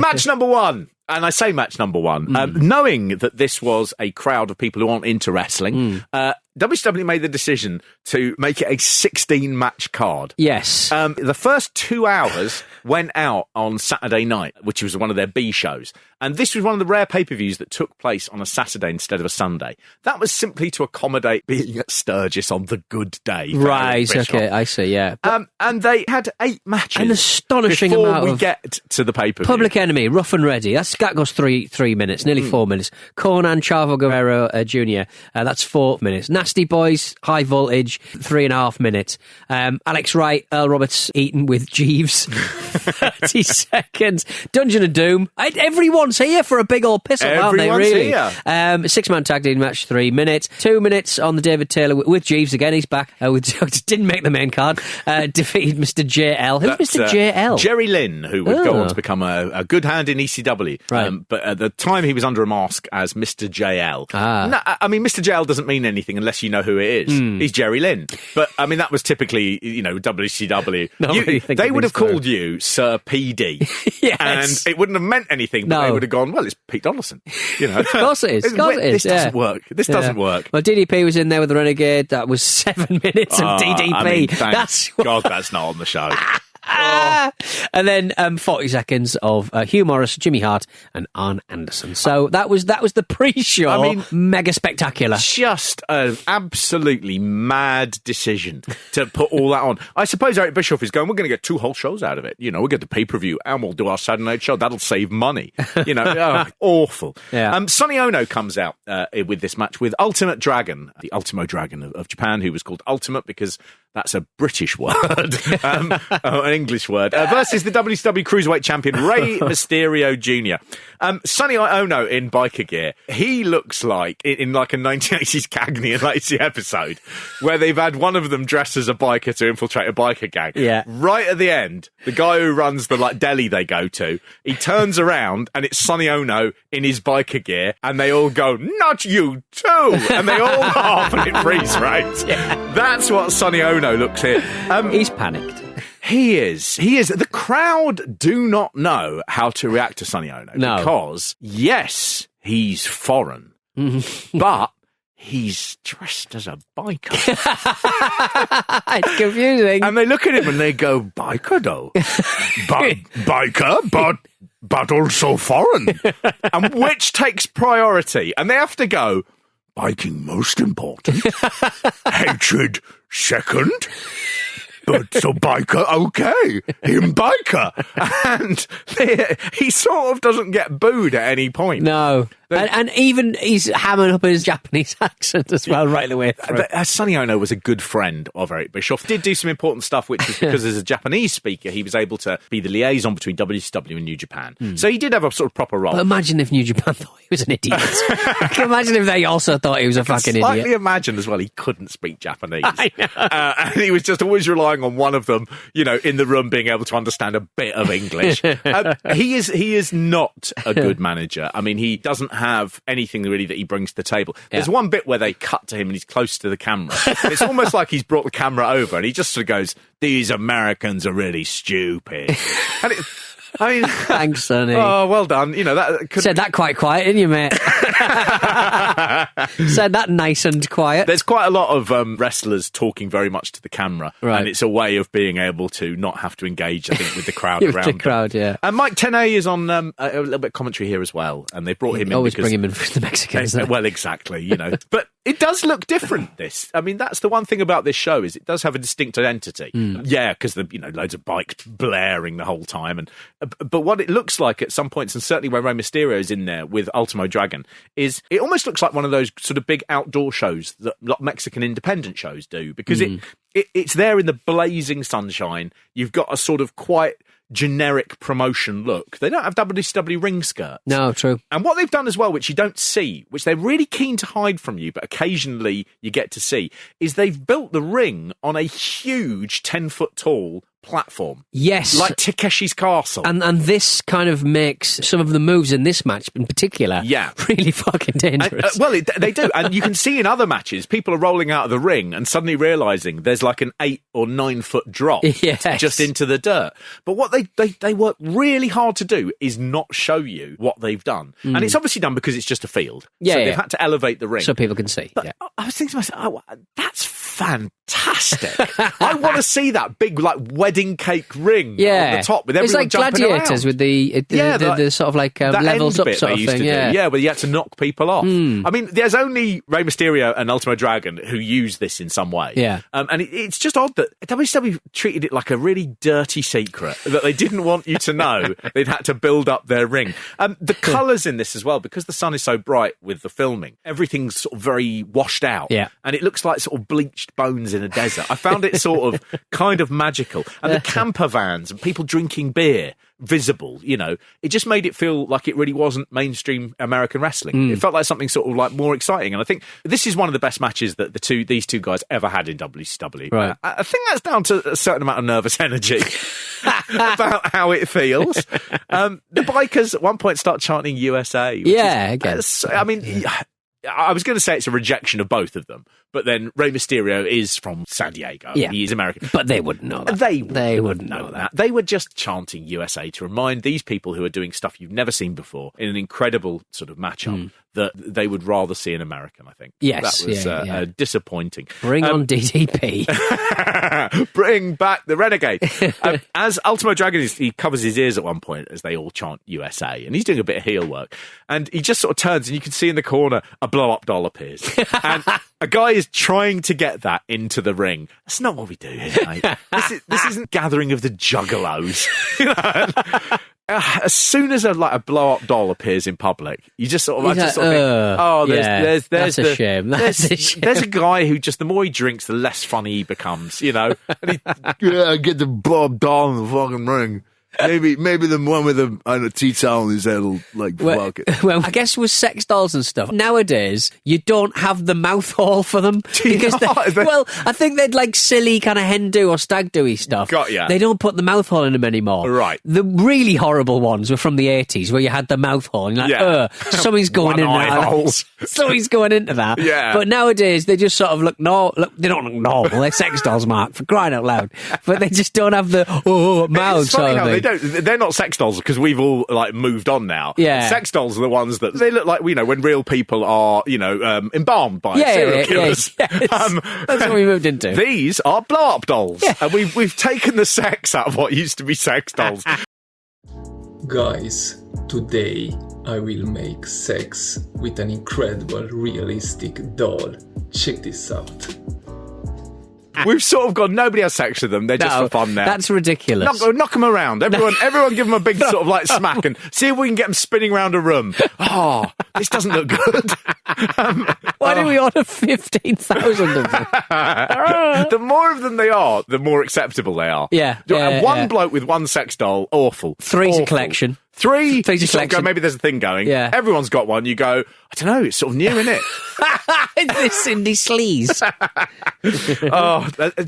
Match number one. And I say match number one, knowing that this was a crowd of people who aren't into wrestling, WCW made the decision to make it a 16-match card. Yes. The first 2 hours went out on Saturday night, which was one of their B shows. And this was one of the rare pay-per-views that took place on a Saturday instead of a Sunday. That was simply to accommodate being at Sturgis on the good day. Right, okay, I see, yeah. And they had 8 matches. An astonishing before amount we of get to the pay-per-view. Public Enemy, Rough and Ready. That goes three minutes, nearly 4 minutes. Conan Chavo Guerrero Jr., that's 4 minutes. Nasty Boys, High Voltage, 3.5 minutes. Alex Wright, Earl Roberts Eaton with Jeeves, 30 seconds. Dungeon of Doom. Everyone's here for a big old piss up, aren't they, really? Here. 6-man tag team match, 3 minutes. 2 minutes on the David Taylor with Jeeves again. He's back. Didn't make the main card. Defeated Mr. JL. Who's Mr. JL? Jerry Lynn, who would go on to become a good hand in ECW. Right. But at the time, he was under a mask as Mr. JL. No, I mean, Mr. JL doesn't mean anything unless you know who it is. He's Jerry Lynn. But, I mean, that was typically, WCW. They would have called you Sir PD. Yes. And it wouldn't have meant anything, but they would have gone, well, it's Pete Donaldson. Of course it is. This doesn't work. This doesn't work. Well, DDP was in there with the Renegade. That was 7 minutes of DDP. I mean, God, that's not on the show. And then 40 seconds of Hugh Morris, Jimmy Hart, and Arn Anderson. So that was the pre-show. I mean, mega spectacular. Just an absolutely mad decision to put all that on. I suppose Eric Bischoff is going, we're going to get 2 whole shows out of it. We'll get the pay-per-view and we'll do our Saturday night show. That'll save money. Awful. Yeah. Sonny Ono comes out with this match with Ultimate Dragon, the Ultimo Dragon of Japan, who was called Ultimate because that's a British word, an English word, versus the WCW Cruiserweight Champion, Rey Mysterio Jr. Sonny Ono in biker gear. He looks like, in like a 1980s Cagney and Lacey episode, where they've had one of them dressed as a biker to infiltrate a biker gang. Yeah. Right at the end, the guy who runs the deli they go to, he turns around and it's Sonny Ono in his biker gear, and they all go, not you too! And they all laugh and it freeze frames. Yeah. That's what Sonny Ono looks here. He's panicked. He is. The crowd do not know how to react to Sonny Ono. No. Because, yes, he's foreign, but he's dressed as a biker. It's confusing. And they look at him and they go, biker though? Biker, but also foreign. And which takes priority? And they have to go, biking most important. Hatred second. But so biker, okay, him biker. And he sort of doesn't get booed at any point. No. And even he's hammering up his Japanese accent as well right the way through. Sonny Ono was a good friend of Eric Bischoff. Did do some important stuff, which was because as a Japanese speaker, he was able to be the liaison between WCW and New Japan. So he did have a sort of proper role. But imagine if New Japan thought he was an idiot. Can you imagine if they also thought he was a fucking idiot? Slightly imagine as well he couldn't speak Japanese. I know. And he was just always relying on one of them, in the room being able to understand a bit of English. He is not a good manager. I mean, he doesn't have anything really that he brings to the table. There's one bit where they cut to him and he's close to the camera. And it's almost like he's brought the camera over and he just sort of goes, these Americans are really stupid. And thanks, Sonny. Oh, well done. That could said that quite quiet, didn't you, mate? Said that nice and quiet. There's quite a lot of wrestlers talking very much to the camera, right. And it's a way of being able to not have to engage, I think, with the crowd with around the crowd, them. yeah. And Mike Tenay is on a little bit of commentary here as well, and they brought him in. Always because bring him in for the Mexicans. Well, exactly, But it does look different, this. I mean, that's the one thing about this show, is it does have a distinct identity. Yeah, because loads of bikes blaring the whole time. But what it looks like at some points, and certainly when Rey Mysterio is in there with Ultimo Dragon, is it almost looks like one of those sort of big outdoor shows that Mexican independent shows do, because it's there in the blazing sunshine. You've got a sort of quite generic promotion look. They don't have WCW ring skirts. No, true. And what they've done as well, which you don't see, which they're really keen to hide from you, but occasionally you get to see, is they've built the ring on a huge 10-foot tall platform. Yes. Like Takeshi's Castle. And this kind of makes some of the moves in this match in particular really fucking dangerous. They do. And you can see in other matches, people are rolling out of the ring and suddenly realising there's like an 8 or 9 foot drop just into the dirt. But what they work really hard to do is not show you what they've done. And it's obviously done because it's just a field. So they've had to elevate the ring. So people can see. But I was thinking to myself, that's fantastic. I want to see that big, like, wedding cake ring on the top with everyone it's like jumping gladiators around. with the sort of like levels up sort of thing. Yeah, where you had to knock people off. I mean, there's only Rey Mysterio and Ultimo Dragon who use this in some way. Yeah. And it's just odd that WCW treated it like a really dirty secret that they didn't want you to know. They'd had to build up their ring. The colours in this as well, because the sun is so bright with the filming, everything's sort of very washed out. Yeah. And it looks like sort of bleached bones in a desert. I found it sort of kind of magical. And the camper vans and people drinking beer visible, you know, it just made it feel like it really wasn't mainstream American wrestling. It felt like something sort of like more exciting. And I think this is one of the best matches that these two guys ever had in WCW. Right. I think that's down to a certain amount of nervous energy about how it feels. The bikers at one point start chanting USA. I guess. I mean, I was going to say it's a rejection of both of them, but then Rey Mysterio is from San Diego. Yeah. He is American. But they wouldn't know that. They wouldn't know that. They were just chanting USA to remind these people who are doing stuff you've never seen before in an incredible sort of matchup that they would rather see in American, I think. Yes. That was disappointing. Bring on DDP. Bring back the Renegade. As Ultimo Dragon, he covers his ears at one point as they all chant USA, and he's doing a bit of heel work. And he just sort of turns, and you can see in the corner a blow-up doll appears. And a guy is trying to get that into the ring. That's not what we do here, mate. This isn't Gathering of the Juggalos. You know? As soon as a blow-up doll appears in public, you just sort of, think, there's that's a shame. There's a guy who just, the more he drinks, the less funny he becomes, you know. And get the blow-up doll in the fucking ring. Maybe the one with a tea towel in his head will fuck it. Well, I guess with sex dolls and stuff, nowadays, you don't have the mouth hole for them. Because I think they'd like silly kind of hen do or stag do-y stuff. Got ya. They don't put the mouth hole in them anymore. Right. The really horrible ones were from the 80s where you had the mouth hole and you're like, something's going in there. Something's going into that. Yeah. But nowadays, they just sort of they don't look normal. They're sex dolls, Mark, for crying out loud. But they just don't have the mouth sort of thing. They're not sex dolls because we've all moved on now. Yeah. Sex dolls are the ones that they look like, when real people are, embalmed by serial killers. Yes. That's what we moved into. These are blow-up dolls. Yeah. And we've taken the sex out of what used to be sex dolls. Guys, today I will make sex with an incredible realistic doll. Check this out. We've sort of gone, nobody has sex with them. They're just for fun now. That's ridiculous. Knock them around. Everyone give them a big sort of smack and see if we can get them spinning around a room. Oh, this doesn't look good. Why do we order 15,000 of them? The more of them they are, the more acceptable they are. One bloke with one sex doll, awful. Three's a collection. Three, you sort of go, maybe there's a thing going. Yeah. Everyone's got one. You go, I don't know, it's sort of new, isn't it? It's Cindy Sleaze.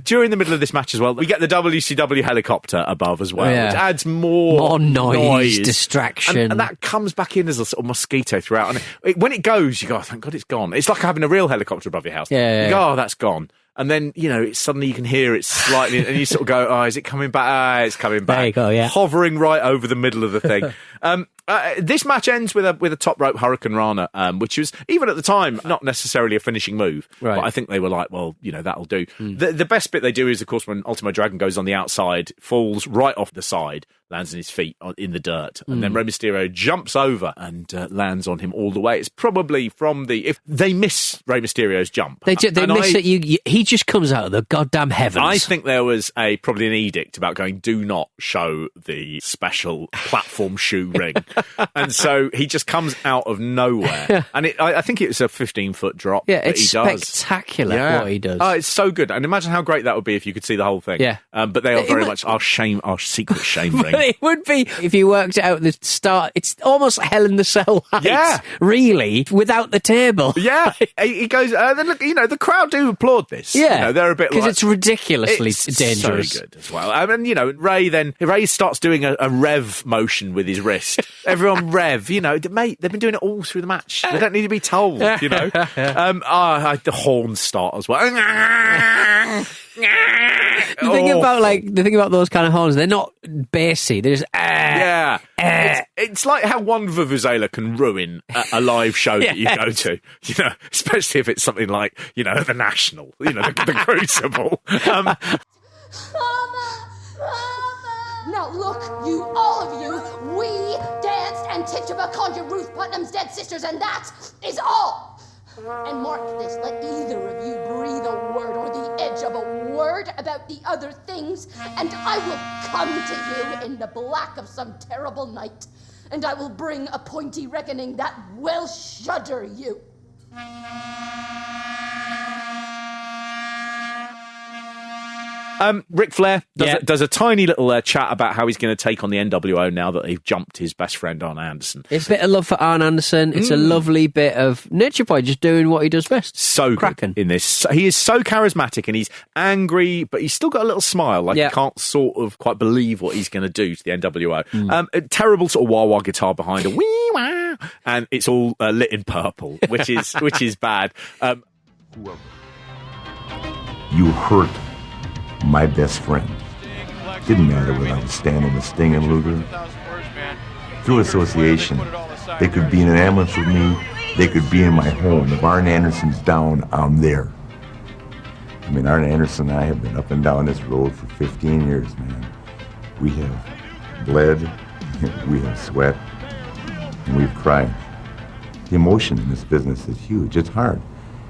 During the middle of this match as well, we get the WCW helicopter above as well, which adds more noise, distraction. And that comes back in as a sort of mosquito throughout. And when it goes, you go, oh, thank God it's gone. It's like having a real helicopter above your house. You go, oh, that's gone. And then, suddenly you can hear it slightly, and you sort of go, oh, is it coming back? It's coming back. There you go, yeah. Hovering right over the middle of the thing. This match ends with a top rope Hurricane Rana, which was, even at the time, not necessarily a finishing move. Right. But I think they were like, well, that'll do. The best bit they do is, of course, when Ultimo Dragon goes on the outside, falls right off the side, lands on his feet in the dirt, and then Rey Mysterio jumps over and lands on him all the way. It's probably if they miss Rey Mysterio's jump. They miss it. He just comes out of the goddamn heavens. I think there was probably an edict about going, do not show the special platform shoe ring. And so he just comes out of nowhere. And I think it was a 15-foot drop. Yeah, that it's he does. spectacular what he does. Oh, it's so good. And imagine how great that would be if you could see the whole thing. Yeah. But they are very much our secret shame ring. But it would be, if you worked out the start, it's almost Hell in the Cell heights, really, without the table. Yeah. He goes, then look, the crowd do applaud this. Yeah. They're a bit because like... it's ridiculously dangerous. So good as well. I mean, Ray starts doing a rev motion with his wrist. Everyone rev, mate, they've been doing it all through the match. They don't need to be told, the horns start as well. The thing about those kind of horns, they're not bassy. They're just It's like how one vuvuzela can ruin a live show that you go to, especially if it's something like the National, the Crucible. Now look, all of you, we danced and Tituba conjured Ruth Putnam's dead sisters, and that is all. And mark this, let either of you breathe a word or the edge of a word about the other things, and I will come to you in the black of some terrible night, and I will bring a pointy reckoning that will shudder you. Ric Flair does a tiny little chat about how he's going to take on the NWO now that they've jumped his best friend Arn Anderson. It's a bit of love for Arn Anderson. It's a lovely bit of Nature Boy just doing what he does best. So cracking in this. He is so charismatic and he's angry, but he's still got a little smile. Like he can't sort of quite believe what he's going to do to the NWO. A terrible sort of wah-wah guitar behind him. Wee wah, and it's all lit in purple, which is bad. You hurt my best friend. Didn't matter whether I was standing with Sting and Luger. Through association, they could be in an ambulance with me, they could be in my home. If Arn Anderson's down, I'm there. I mean, Arn Anderson and I have been up and down this road for 15 years, man. We have bled, we have sweat, and we've cried. The emotion in this business is huge. It's hard.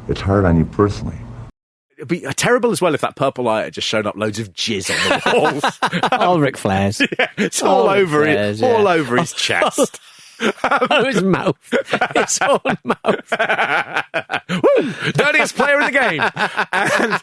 It's hard on you personally. It'd be terrible as well if that purple eye had just shown up loads of jizz on the walls. All Ric Flair's. Yeah, it's all over it, all over his chest. His mouth. His own mouth. Woo! Dirtiest player in the game. And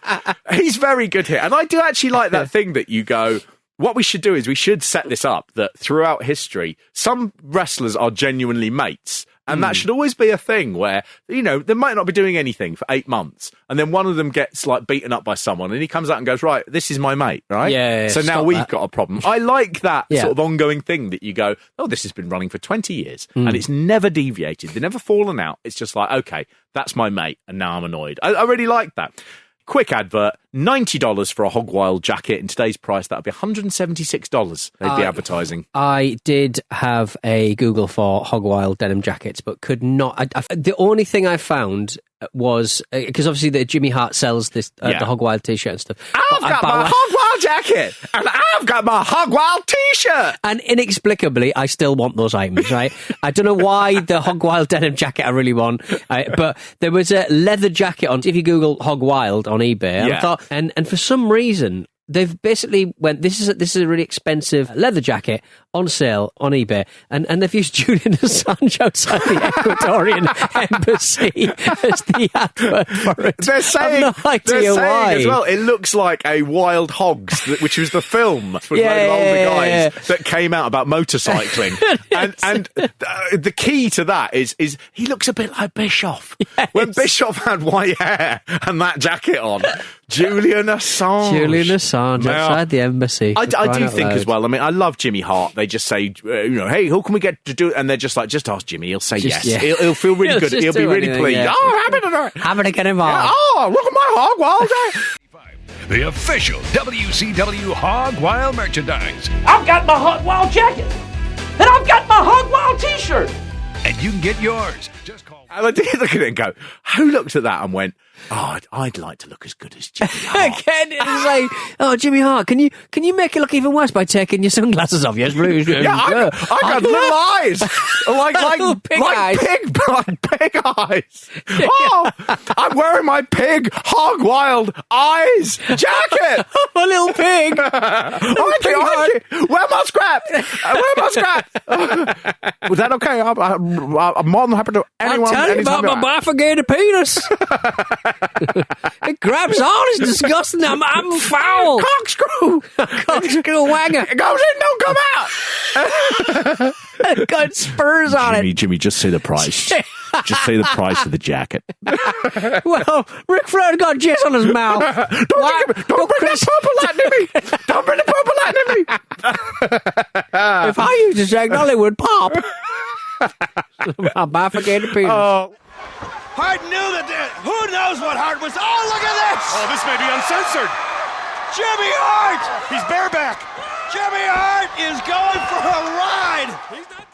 he's very good here. And I do actually like that thing that you go, what we should do is we should set this up that throughout history, some wrestlers are genuinely mates. And that should always be a thing where, they might not be doing anything for 8 months. And then one of them gets beaten up by someone and he comes out and goes, right, this is my mate, right? Yeah. So now we've got a problem. I like that sort of ongoing thing that you go, oh, this has been running for 20 years and it's never deviated. They've never fallen out. It's just like, okay, that's my mate. And now I'm annoyed. I really like that. Quick advert, $90 for a Hog Wild jacket. In today's price, that would be $176 they'd be advertising. I did have a Google for Hog Wild denim jackets, but could not. The only thing I found was, because obviously the Jimmy Hart sells this the Hog Wild t-shirt and stuff. I've got my Hog Wild jacket and I've got my Hog Wild t-shirt. And inexplicably, I still want those items, right? I don't know why the Hog Wild denim jacket I really want, but there was a leather jacket on, if you Google Hog Wild on eBay, and I thought, and for some reason, they've basically went, this is a really expensive leather jacket on sale on eBay, and they've used Julian Assange outside the Ecuadorian embassy as the advert for it. They're saying, I've no idea why. As well, it looks like a Wild Hogs, which was the film with older guys that came out about motorcycling. and the key to that is he looks a bit like Bischoff. Yes. When Bischoff had white hair and that jacket on, Julian Assange outside the embassy. I do think as well. I mean, I love Jimmy Hart. They just say, hey, who can we get to do it? And they're just like, just ask Jimmy. He'll say yes. Yeah. He'll feel really good. He'll be really pleased. Yeah. Oh, happy to do it. Happy to get him on. Yeah. Oh, look at my Hog Wild. The official WCW Hog Wild merchandise. I've got my Hog Wild jacket. And I've got my Hog Wild t-shirt. And you can get yours. Just call. And I did look at it and go, who looked at that and went, I'd like to look as good as Jimmy Hart. Again, it's like, oh, Jimmy Hart, can you make it look even worse by taking your sunglasses off? Yes, Rouge. Yeah, I got little eyes, like pig eyes. Oh, I'm wearing my pig hog wild eyes jacket. A little pig. Aren't you? Where my scraps? Was that okay? I'm more than happy to anyone. I'll tell you about my bifurcated penis. It grabs on. It's disgusting. I'm foul. Corkscrew Wanger. It goes in, don't come out. It got spurs on it. Jimmy, just say the price. Just say the price of the jacket. Well, Ric Flair got jizz on his mouth. Don't bring that purple light to me. Don't bring the purple light to me. If I used a jacket, it would pop. My bifurcated penis. Hart knew that. Who knows what Hart was? Oh, look at this! Oh, this may be uncensored. Jimmy Hart! He's bareback. Jimmy Hart is going for a ride! He's not